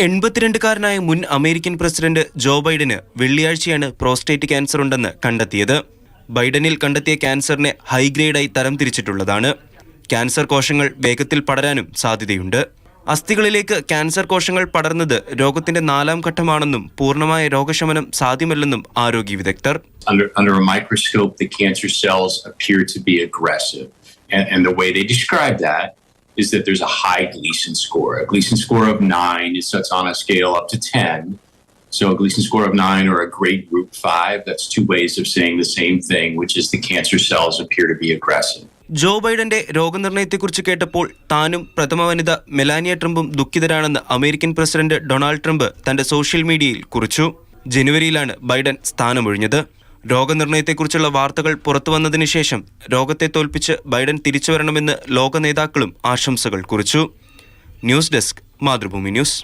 82-കാരനായ മുൻ American president Joe ബൈഡന് വെള്ളിയാഴ്ചയാണ് prostate cancer ഉണ്ടെന്ന് കണ്ടെത്തിയത്. ബൈഡനിൽ കണ്ടെത്തിയ ക്യാൻസറിനെ ഹൈഗ്രേഡായി തരംതിരിച്ചിട്ടുള്ളതാണ്. ക്യാൻസർ കോശങ്ങൾ വേഗത്തിൽ പടരാനും സാധ്യതയുണ്ട്. അസ്ഥികളിലേക്ക് ക്യാൻസർ കോശങ്ങൾ പടർന്നത് രോഗത്തിന്റെ 4ാം ഘട്ടമാണെന്നും പൂർണ്ണമായ രോഗശമനം സാധ്യമല്ലെന്നും ആരോഗ്യ വിദഗ്ധർ. Under a microscope, the cancer cells appear to be aggressive, and the way they describe that is that there's a high Gleason score. A Gleason score of 9 is such on a scale up to 10. So a Gleason score of 9 or a grade group 5, that's two ways of saying the same thing, which is the cancer cells appear to be aggressive. ജോ ബൈഡന്റെ രോഗനിർണയത്തെക്കുറിച്ച് കേട്ടപ്പോൾ താനും പ്രഥമ വനിത Melania ട്രംപും ദുഃഖിതരാണെന്ന് American president Donald Trump തന്റെ social മീഡിയയിൽ കുറിച്ചു. ജനുവരിയിലാണ് Biden സ്ഥാനമൊഴിഞ്ഞത്. രോഗനിർണയത്തെക്കുറിച്ചുള്ള വാർത്തകൾ പുറത്തുവന്നതിന് ശേഷം രോഗത്തെ തോൽപ്പിച്ച് ബൈഡൻ തിരിച്ചുവരണമെന്ന് ലോക നേതാക്കളും ആശംസകൾ കുറിച്ചു. News desk, Mathrubhumi news.